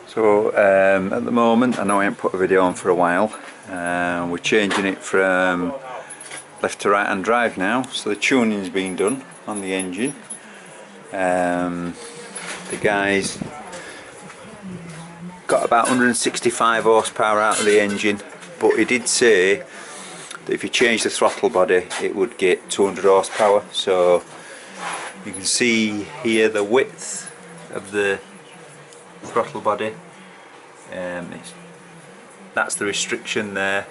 So at the moment, I know I haven't put a video on for a while, we're changing it from left to right hand drive now, so the tuning's been done on the engine. The guys got about 165 horsepower out of the engine, but he did say that if you change the throttle body it would get 200 horsepower. So you can see here the width of the throttle body, that's the restriction there,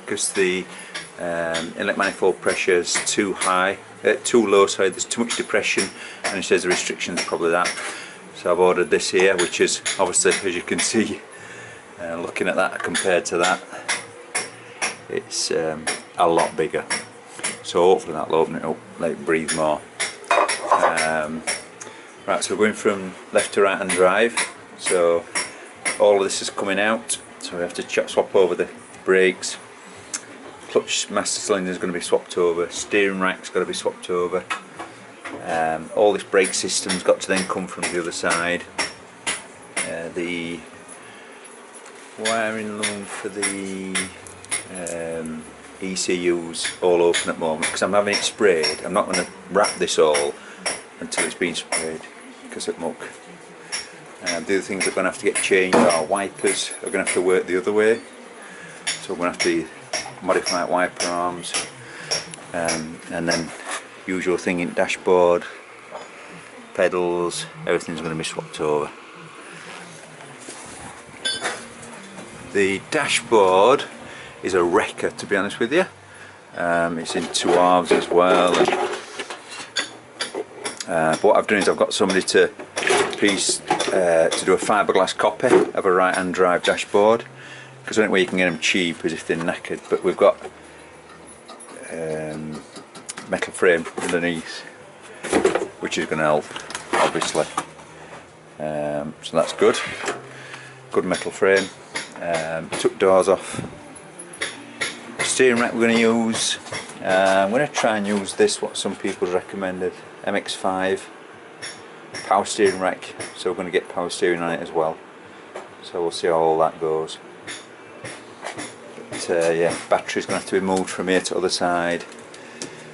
because the inlet manifold pressure is too low, sorry, there's too much depression, and it says the restriction is probably that. So I've ordered this here, which is obviously, as you can see, looking at that compared to that, it's a lot bigger. So hopefully that'll open it up, let it breathe more. Right, so we're going from left to right hand drive, so all of this is coming out, so we have to swap over the brakes. Clutch master cylinder is going to be swapped over, steering rack's got to be swapped over, all this brake system's got to then come from the other side. The wiring loom for the ECU's all open at the moment because I'm having it sprayed. I'm not going to wrap this all until it's been sprayed because of muck. The other things that are going to have to get changed are wipers are going to have to work the other way, so we're going to have to modify wiper arms, and then usual thing in dashboard, pedals, everything's going to be swapped over. The dashboard is a wrecker, to be honest with you. It's in two halves as well, but what I've done is I've got somebody to do a fiberglass copy of a right hand drive dashboard, because the only way you can get them cheap is if they're knackered, but we've got metal frame underneath which is going to help obviously, so that's good metal frame. Took doors off. Steering rack we're going to use, I'm going to try and use this, what some people recommended, MX5 power steering rack, so we're going to get power steering on it as well, so we'll see how all that goes. But yeah, battery's going to have to be moved from here to the other side,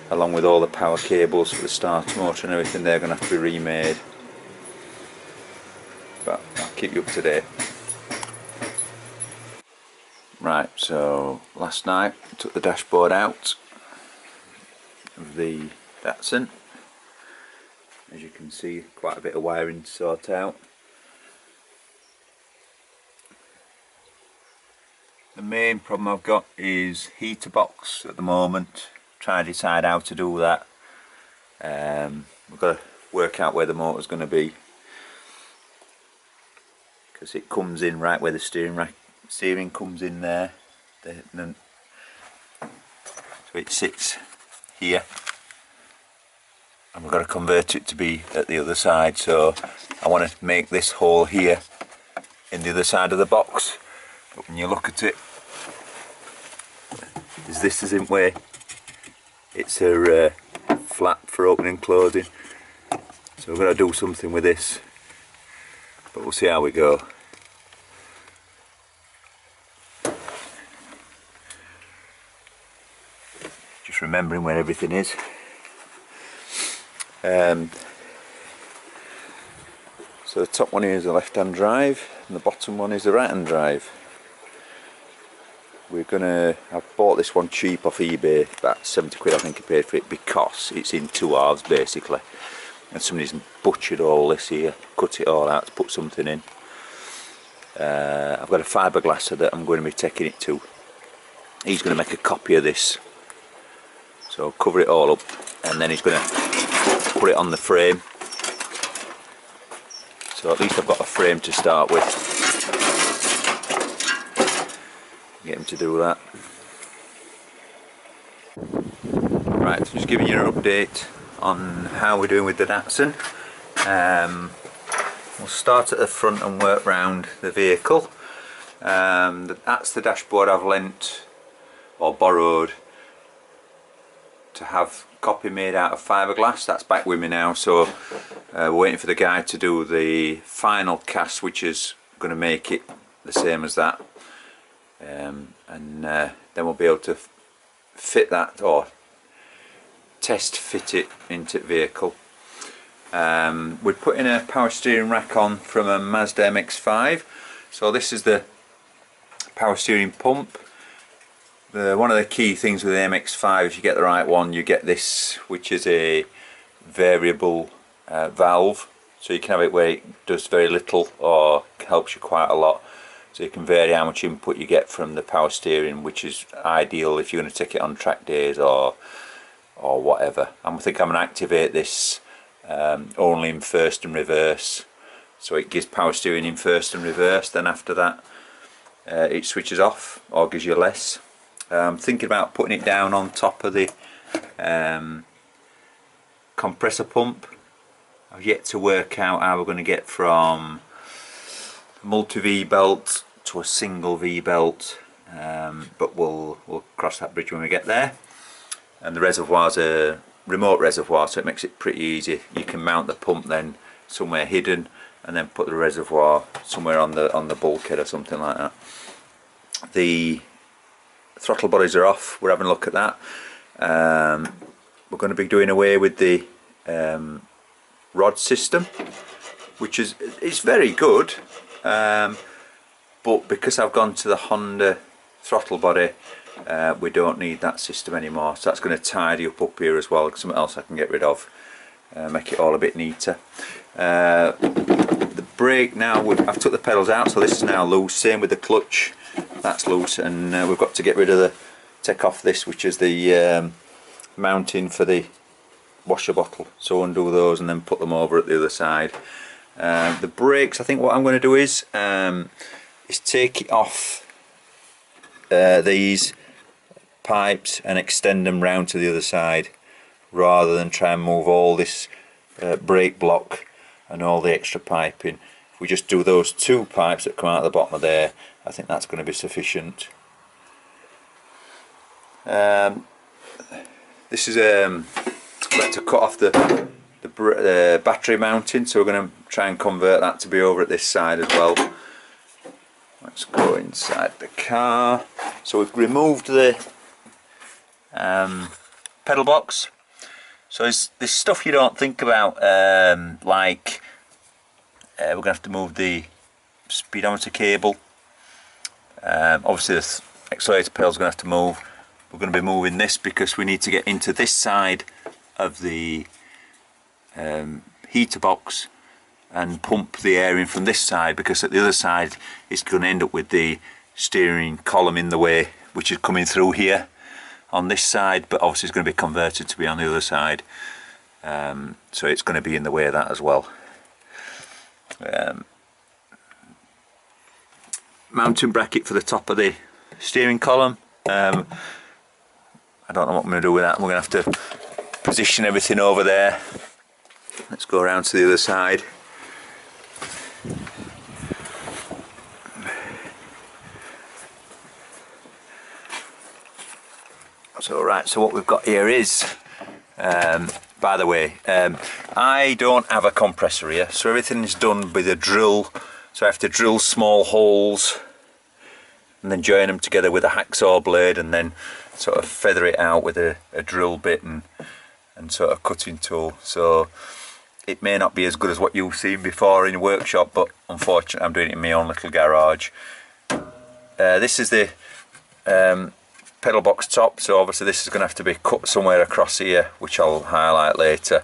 along with all the power cables for the starter motor and everything. They're going to have to be remade, but I'll keep you up to date. Right, so last night I took the dashboard out of the Datsun. As you can see, quite a bit of wiring to sort out. The main problem I've got is heater box at the moment. Trying to decide how to do that. We've got to work out where the motor's going to be, because it comes in right where the steering comes in there. So it sits here, and we've got to convert it to be at the other side. So I want to make this hole here in the other side of the box, but when you look at it, this isn't where it's a flap for opening and closing, so we're going to do something with this, but we'll see how we go. Just remembering where everything is. So the top one here is the left hand drive and the bottom one is the right hand drive. I've bought this one cheap off eBay, about 70 quid I think I paid for it, because it's in two halves basically, and somebody's butchered all this here, cut it all out to put something in. I've got a fiberglass that I'm going to be taking it to. He's going to make a copy of this, so cover it all up, and then he's going to put it on the frame, so at least I've got a frame to start with. Get him to do that. Right, so just giving you an update on how we're doing with the Datsun. We'll start at the front and work round the vehicle. That's the dashboard I've lent or borrowed to have copy made out of fiberglass. That's back with me now, so we're waiting for the guy to do the final cast, which is going to make it the same as that, and then we'll be able to fit that, or test fit it into the vehicle. We're putting a power steering rack on from a Mazda MX-5. So this is the power steering pump. One of the key things with the MX-5, if you get the right one, you get this, which is a variable valve. So you can have it where it does very little or helps you quite a lot. So you can vary how much input you get from the power steering, which is ideal if you're going to take it on track days or whatever. I think I'm going to activate this only in first and reverse. So it gives power steering in first and reverse, then after that it switches off or gives you less. I'm thinking about putting it down on top of the compressor pump. I've yet to work out how we're going to get from multi V-belt to a single V-belt, but we'll cross that bridge when we get there. And the reservoir's a remote reservoir, so it makes it pretty easy. You can mount the pump then somewhere hidden, and then put the reservoir somewhere on the bulkhead or something like that. The throttle bodies are off. We're having a look at that. We're going to be doing away with the rod system, which is very good, but because I've gone to the Honda throttle body, we don't need that system anymore. So that's going to tidy up here as well. Something else I can get rid of, make it all a bit neater. The brake now, I've took the pedals out, so this is now loose. Same with the clutch, that's loose, and we've got to get rid of take off this, which is the mounting for the washer bottle. So undo those and then put them over at the other side. The brakes, I think what I'm going to do is take it off these pipes and extend them round to the other side, rather than try and move all this brake block and all the extra piping. If we just do those two pipes that come out of the bottom of there, I think that's going to be sufficient. This is like to cut off the battery mounting, so we're going to try and convert that to be over at this side as well. Let's go inside the car. So we've removed the pedal box. So there's stuff you don't think about, like we're going to have to move the speedometer cable. Obviously the accelerator pedal is going to have to move. We're going to be moving this because we need to get into this side of the heater box and pump the air in from this side, because at the other side it's going to end up with the steering column in the way, which is coming through here on this side, but obviously it's going to be converted to be on the other side, so it's going to be in the way of that as well. Mounting bracket for the top of the steering column. I don't know what I'm going to do with that. We're going to have to position everything over there. Let's go around to the other side. So right, so what we've got here is, by the way, I don't have a compressor here, so everything is done with a drill. So I have to drill small holes and then join them together with a hacksaw blade, and then sort of feather it out with a drill bit and sort of cutting tool. So it may not be as good as what you've seen before in a workshop, but unfortunately I'm doing it in my own little garage. This is the pedal box top, so obviously this is going to have to be cut somewhere across here, which I'll highlight later.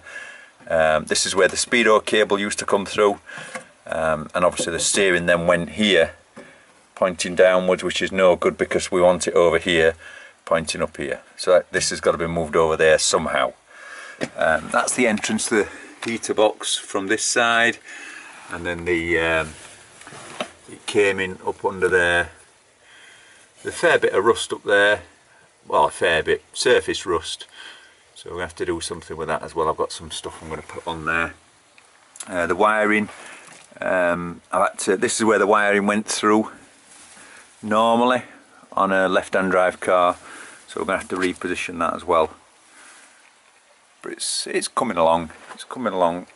This is where the speedo cable used to come through, and obviously the steering then went here pointing downwards, which is no good because we want it over here pointing up here. So this has got to be moved over there somehow. That's the entrance to the heater box from this side, and then it came in up under there. There's a fair bit of rust up there, well, a fair bit, surface rust, so we're going to have to do something with that as well. I've got some stuff I'm going to put on there. The wiring, this is where the wiring went through normally on a left-hand drive car, so we're going to have to reposition that as well. But it's coming along, it's coming along.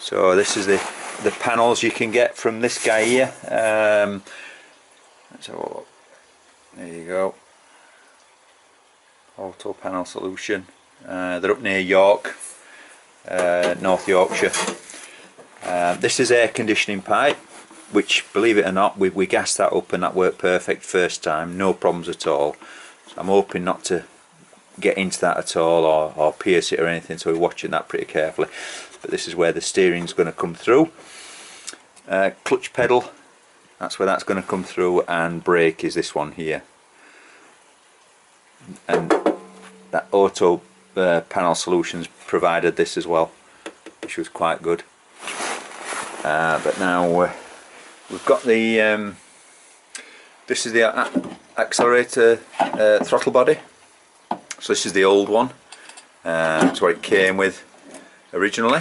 So this is the panels you can get from this guy here. Let's have a look. There you go. Auto panel solution. They're up near York, North Yorkshire. This is air conditioning pipe, which, believe it or not, we gassed that up and that worked perfect first time, no problems at all. So I'm hoping not to get into that at all or pierce it or anything, so we're watching that pretty carefully. But this is where the steering's going to come through. Clutch pedal, that's where that's going to come through, and brake is this one here. And that auto panel solutions provided this as well, which was quite good. But now we've got the this is the Accelerator throttle body. So this is the old one. That's what it came with originally.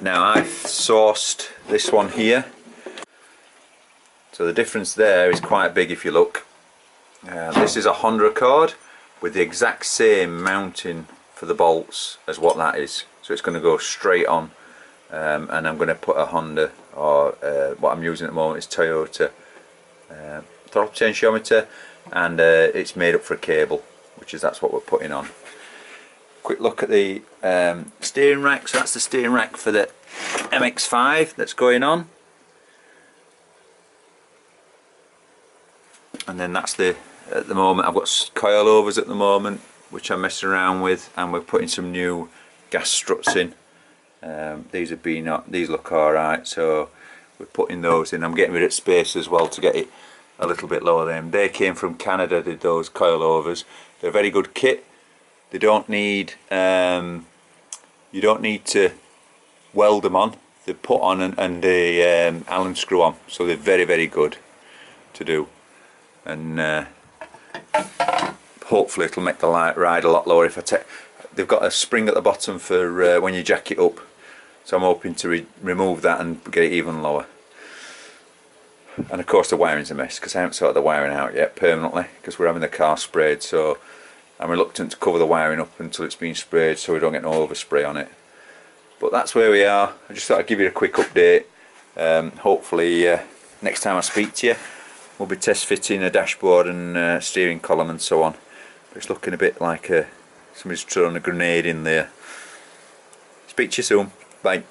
Now I've sourced this one here. So the difference there is quite big if you look. This is a Honda Accord with the exact same mounting for the bolts as what that is. So it's going to go straight on. And I'm going to put a Honda, or what I'm using at the moment is Toyota throttle potentiometer, and it's made up for a cable, that's what we're putting on. Quick look at the steering rack. So that's the steering rack for the MX-5 that's going on, and then that's at the moment I've got coilovers at the moment which I'm messing around with, and we're putting some new gas struts in. These look alright, so we're putting those in. I'm getting rid of space as well to get it a little bit lower. They came from Canada, did those coilovers. They're a very good kit. They don't need you don't need to weld them on. They're put on and the Allen screw on, so they're very, very good to do. And hopefully it'll make the ride a lot lower. They've got a spring at the bottom for when you jack it up, so I'm hoping to remove that and get it even lower. And of course the wiring's a mess because I haven't sorted the wiring out yet permanently, because we're having the car sprayed, so I'm reluctant to cover the wiring up until it's been sprayed so we don't get no overspray on it. But that's where we are. I just thought I'd give you a quick update. Hopefully next time I speak to you we'll be test fitting a dashboard and steering column and so on. But it's looking a bit like somebody's thrown a grenade in there. Speak to you soon. Bye.